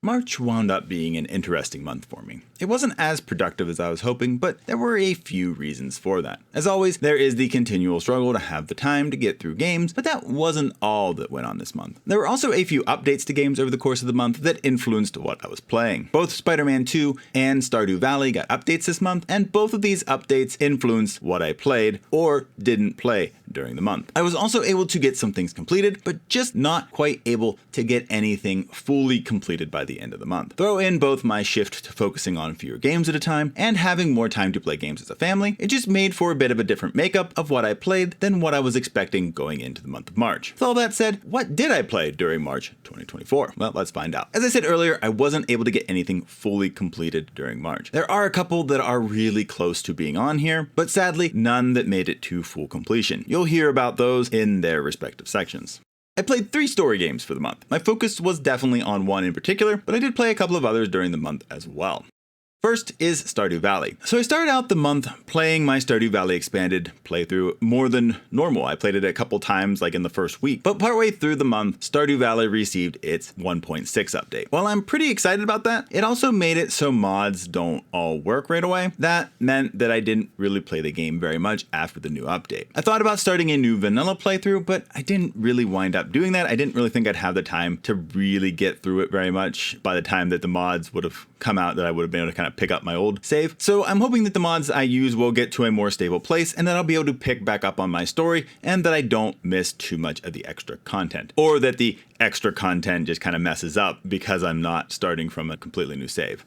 March wound up being an interesting month for me. It wasn't as productive as I was hoping, but there were a few reasons for that. As always, there is the continual struggle to have the time to get through games, but that wasn't all that went on this month. There were also a few updates to games over the course of the month that influenced what I was playing. Both Spider-Man 2 and Stardew Valley got updates this month, and both of these updates influenced what I played or didn't play during the month. I was also able to get some things completed, but just not quite able to get anything fully completed by the end of the month. Throw in both my shift to focusing on fewer games at a time and having more time to play games as a family, it just made for a bit of a different makeup of what I played than what I was expecting going into the month of March. With all that said, what did I play during March 2024? Well, let's find out. As I said earlier, I wasn't able to get anything fully completed during March. There are a couple that are really close to being on here, but sadly, none that made it to full completion. You'll hear about those in their respective sections. I played 3 story games for the month. My focus was definitely on one in particular, but I did play a couple of others during the month as well. First is Stardew Valley. So I started out the month playing my Stardew Valley Expanded playthrough more than normal. I played it a couple times like in the first week, but partway through the month, Stardew Valley received its 1.6 update. While I'm pretty excited about that, it also made it so mods don't all work right away. That meant that I didn't really play the game very much after the new update. I thought about starting a new vanilla playthrough, but I didn't really wind up doing that. I didn't really think I'd have the time to really get through it very much by the time that the mods would have come out, that I would have been able to kind of pick up my old save. So I'm hoping that the mods I use will get to a more stable place and that I'll be able to pick back up on my story and that I don't miss too much of the extra content, or that the extra content just kind of messes up because I'm not starting from a completely new save.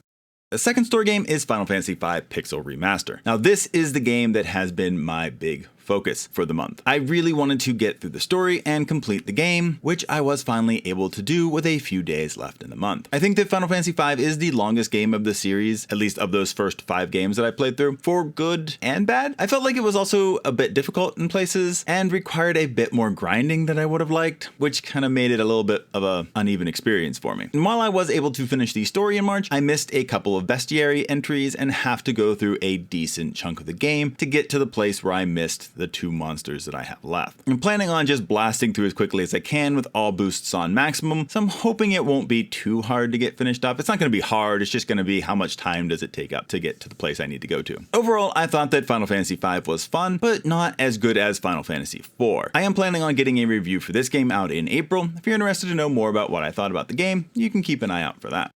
The second story game is Final Fantasy V Pixel Remaster. Now this is the game that has been my big focus for the month. I really wanted to get through the story and complete the game, which I was finally able to do with a few days left in the month. I think that Final Fantasy V is the longest game of the series, at least of those first 5 games that I played through, for good and bad. I felt like it was also a bit difficult in places and required a bit more grinding than I would have liked, which kind of made it a little bit of an uneven experience for me. And while I was able to finish the story in March, I missed a couple of bestiary entries and have to go through a decent chunk of the game to get to the place where I missed the 2 monsters that I have left. I'm planning on just blasting through as quickly as I can with all boosts on maximum, so I'm hoping it won't be too hard to get finished up. It's not going to be hard, it's just going to be how much time does it take up to get to the place I need to go to. Overall, I thought that Final Fantasy V was fun, but not as good as Final Fantasy IV. I am planning on getting a review for this game out in April. If you're interested to know more about what I thought about the game, you can keep an eye out for that.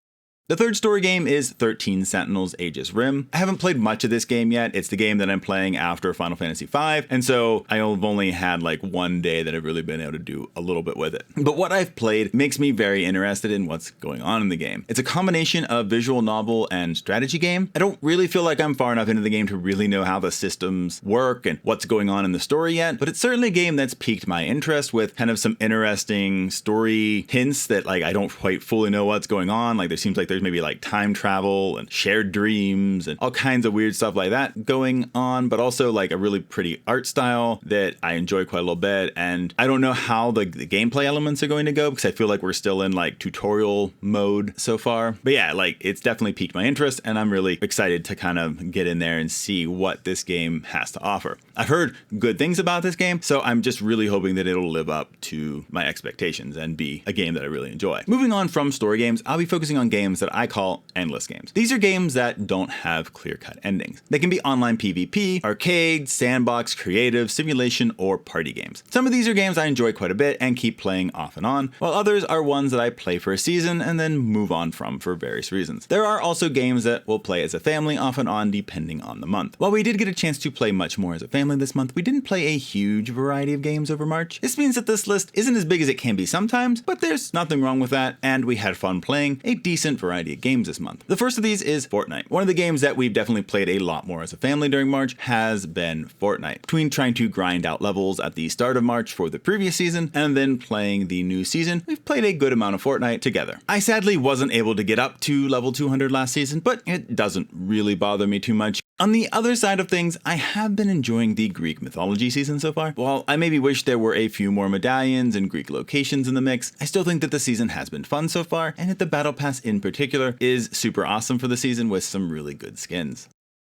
The third story game is 13 Sentinels Aegis Rim. I haven't played much of this game yet. It's the game that I'm playing after Final Fantasy V, and so I've only had like one day that I've really been able to do a little bit with it. But what I've played makes me very interested in what's going on in the game. It's a combination of visual novel and strategy game. I don't really feel like I'm far enough into the game to really know how the systems work and what's going on in the story yet, but it's certainly a game that's piqued my interest with kind of some interesting story hints that like I don't quite fully know what's going on. Like there seems like there's maybe like time travel and shared dreams and all kinds of weird stuff like that going on, but also like a really pretty art style that I enjoy quite a little bit. And I don't know how the gameplay elements are going to go because I feel like we're still in like tutorial mode so far. But yeah, like it's definitely piqued my interest and I'm really excited to kind of get in there and see what this game has to offer. I've heard good things about this game, so I'm just really hoping that it'll live up to my expectations and be a game that I really enjoy. Moving on from story games, I'll be focusing on games that I call endless games. These are games that don't have clear-cut endings. They can be online PvP, arcade, sandbox, creative, simulation, or party games. Some of these are games I enjoy quite a bit and keep playing off and on, while others are ones that I play for a season and then move on from for various reasons. There are also games that we'll play as a family off and on depending on the month. While we did get a chance to play much more as a family this month, we didn't play a huge variety of games over March. This means that this list isn't as big as it can be sometimes, but there's nothing wrong with that, and we had fun playing a decent variety of games this month. The first of these is Fortnite. One of the games that we've definitely played a lot more as a family during March has been Fortnite. Between trying to grind out levels at the start of March for the previous season and then playing the new season, we've played a good amount of Fortnite together. I sadly wasn't able to get up to level 200 last season, but it doesn't really bother me too much. On the other side of things, I have been enjoying the Greek mythology season so far. While I maybe wish there were a few more medallions and Greek locations in the mix, I still think that the season has been fun so far, and that the Battle Pass in particular is super awesome for the season with some really good skins.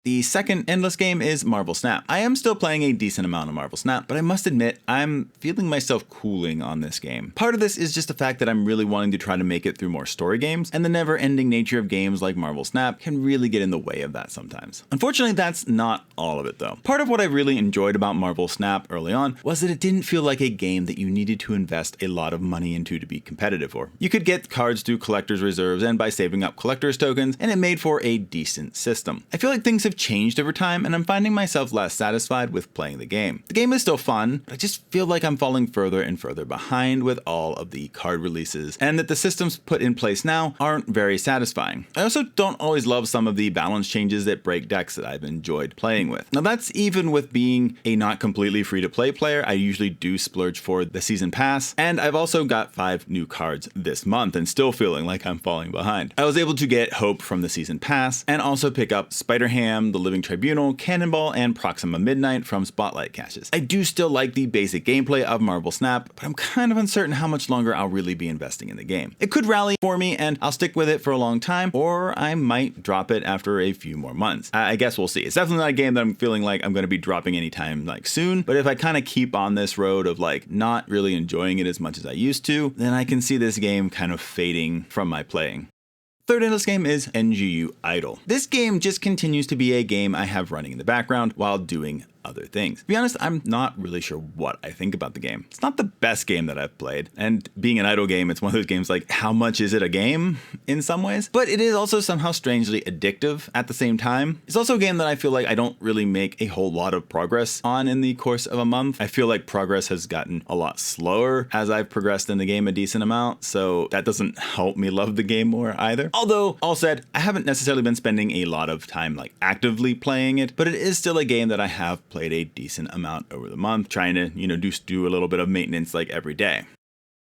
The second endless game is Marvel Snap. I am still playing a decent amount of Marvel Snap, but I must admit I'm feeling myself cooling on this game. Part of this is just the fact that I'm really wanting to try to make it through more story games, and the never-ending nature of games like Marvel Snap can really get in the way of that sometimes. Unfortunately, that's not all of it though. Part of what I really enjoyed about Marvel Snap early on was that it didn't feel like a game that you needed to invest a lot of money into to be competitive for. You could get cards through collector's reserves and by saving up collector's tokens, and it made for a decent system. I feel like things have changed over time, and I'm finding myself less satisfied with playing the game. The game is still fun, but I just feel like I'm falling further and further behind with all of the card releases, and that the systems put in place now aren't very satisfying. I also don't always love some of the balance changes that break decks that I've enjoyed playing with. Now that's even with being a not completely free-to-play player. I usually do splurge for the season pass, and I've also got 5 new cards this month and still feeling like I'm falling behind. I was able to get Hope from the season pass and also pick up Spider-Ham, the Living Tribunal, Cannonball, and Proxima Midnight from Spotlight caches. I do still like the basic gameplay of Marvel Snap, but I'm kind of uncertain how much longer I'll really be investing in the game. It could rally for me and I'll stick with it for a long time, or I might drop it after a few more months. I guess we'll see. It's definitely not a game that I'm feeling like I'm going to be dropping anytime like soon, but if I kind of keep on this road of like not really enjoying it as much as I used to, then I can see this game kind of fading from my playing. Third endless game is NGU Idle. This game just continues to be a game I have running in the background while doing other things. To be honest, I'm not really sure what I think about the game. It's not the best game that I've played, and being an idle game, it's one of those games like, how much is it a game in some ways? But it is also somehow strangely addictive at the same time. It's also a game that I feel like I don't really make a whole lot of progress on in the course of a month. I feel like progress has gotten a lot slower as I've progressed in the game a decent amount, so that doesn't help me love the game more either. Although, all said, I haven't necessarily been spending a lot of time like actively playing it, but it is still a game that I have played a decent amount over the month, trying to, do a little bit of maintenance like every day.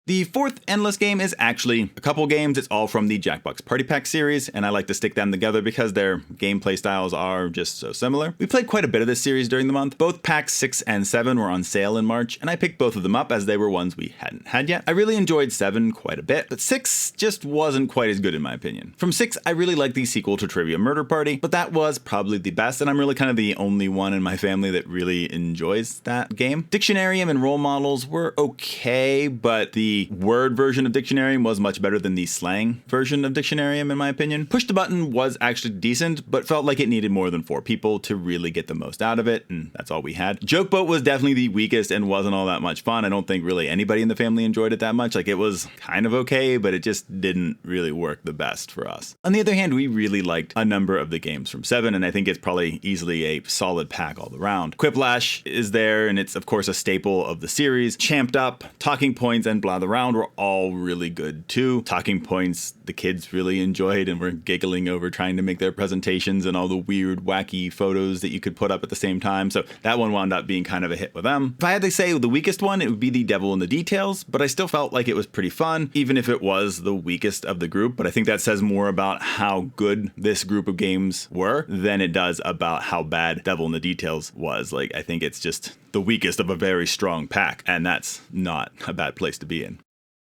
The fourth endless game is actually a couple games. It's all from the Jackbox Party Pack series, and I like to stick them together because their gameplay styles are just so similar. We played quite a bit of this series during the month. Both packs 6 and 7 were on sale in March, and I picked both of them up as they were ones we hadn't had yet. I really enjoyed 7 quite a bit, but 6 just wasn't quite as good in my opinion. From 6, I really liked the sequel to Trivia Murder Party, but that was probably the best, and I'm really kind of the only one in my family that really enjoys that game. Dictionarium and role models were okay, but the word version of Dictionarium was much better than the slang version of Dictionarium in my opinion. Push the Button was actually decent, but felt like it needed more than 4 people to really get the most out of it, and that's all we had. Joke Boat was definitely the weakest and wasn't all that much fun. I don't think really anybody in the family enjoyed it that much. Like, it was kind of okay, but it just didn't really work the best for us. On the other hand, we really liked a number of the games from 7, and I think it's probably easily a solid pack all around. Quiplash is there, and it's of course a staple of the series. Champed Up, Talking Points, and Blah the Round were all really good too. Talking Points, the kids really enjoyed and were giggling over trying to make their presentations and all the weird, wacky photos that you could put up at the same time. So that one wound up being kind of a hit with them. If I had to say the weakest one, it would be The Devil in the Details, but I still felt like it was pretty fun, even if it was the weakest of the group. But I think that says more about how good this group of games were than it does about how bad Devil in the Details was. Like, I think it's just the weakest of a very strong pack, and that's not a bad place to be in.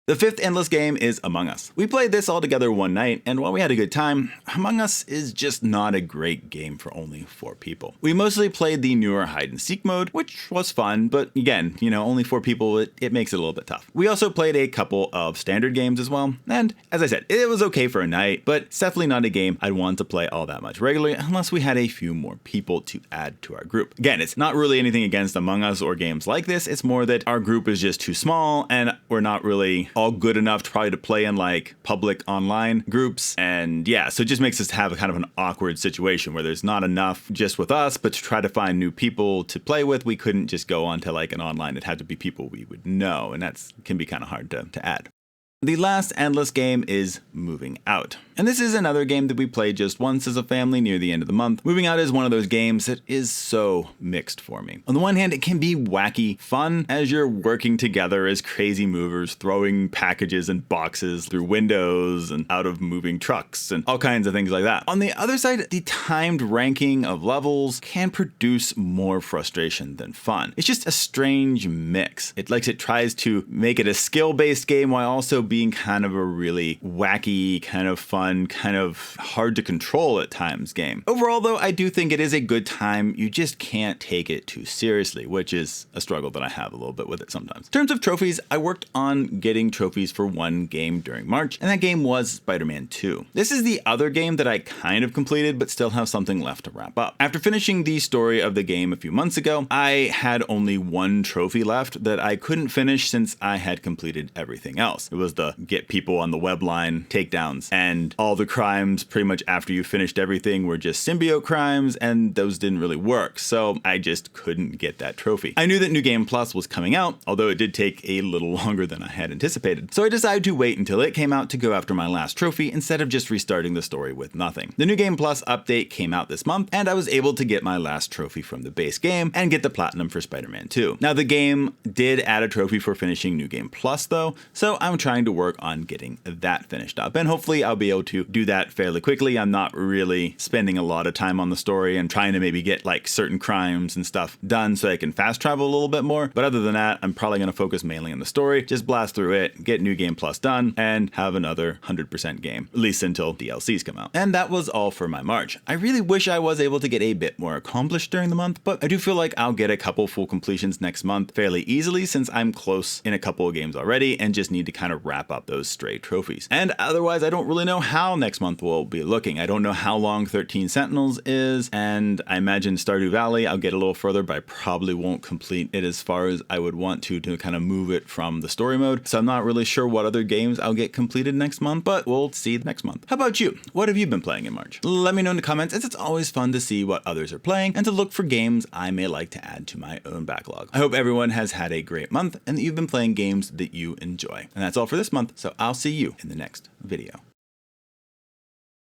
The fifth endless game is Among Us. We played this all together one night, and while we had a good time, Among Us is just not a great game for only 4 people. We mostly played the newer hide and seek mode, which was fun, but again, only 4 people, it makes it a little bit tough. We also played a couple of standard games as well, and as I said, it was okay for a night, but it's definitely not a game I'd want to play all that much regularly unless we had a few more people to add to our group. Again, it's not really anything against Among Us or games like this, it's more that our group is just too small, and we're not really all good enough to probably to play in like public online groups, and yeah, so it just makes us have a kind of an awkward situation where there's not enough just with us, but to try to find new people to play with, we couldn't just go onto like an online. It had to be people we would know, and that's can be kind of hard to add. The last endless game is Moving Out. And this is another game that we played just once as a family near the end of the month. Moving Out is one of those games that is so mixed for me. On the one hand, it can be wacky fun as you're working together as crazy movers, throwing packages and boxes through windows and out of moving trucks and all kinds of things like that. On the other side, the timed ranking of levels can produce more frustration than fun. It's just a strange mix. It tries to make it a skill-based game while also being kind of a really wacky, kind of fun, kind of hard to control at times game. Overall though, I do think it is a good time. You just can't take it too seriously, which is a struggle that I have a little bit with it sometimes. In terms of trophies, I worked on getting trophies for one game during March, and that game was Spider-Man 2. This is the other game that I kind of completed, but still have something left to wrap up. After finishing the story of the game a few months ago, I had only one trophy left that I couldn't finish since I had completed everything else. It was the get people on the web line takedowns, and all the crimes pretty much after you finished everything were just symbiote crimes, and those didn't really work, so I just couldn't get that trophy. I knew that New Game Plus was coming out, although it did take a little longer than I had anticipated, so I decided to wait until it came out to go after my last trophy instead of just restarting the story with nothing. The New Game Plus update came out this month, and I was able to get my last trophy from the base game and get the platinum for Spider-Man 2. Now the game did add a trophy for finishing New Game Plus though, so I'm trying to work on getting that finished up, and hopefully I'll be able to do that fairly quickly. I'm not really spending a lot of time on the story and trying to maybe get like certain crimes and stuff done so I can fast travel a little bit more, but other than that, I'm probably going to focus mainly on the story, just blast through it, get New Game Plus done, and have another 100% game, at least until DLCs come out. And that was all for my March. I really wish I was able to get a bit more accomplished during the month, but I do feel like I'll get a couple full completions next month fairly easily since I'm close in a couple of games already and just need to kind of wrap up those stray trophies. And otherwise, I don't really know how next month will be looking. I don't know how long 13 Sentinels is, and I imagine Stardew Valley I'll get a little further, but I probably won't complete it as far as I would want to kind of move it from the story mode. So I'm not really sure what other games I'll get completed next month, but we'll see next month. How about you? What have you been playing in March? Let me know in the comments, as it's always fun to see what others are playing and to look for games I may like to add to my own backlog. I hope everyone has had a great month and that you've been playing games that you enjoy. And that's all for this month, so I'll see you in the next video.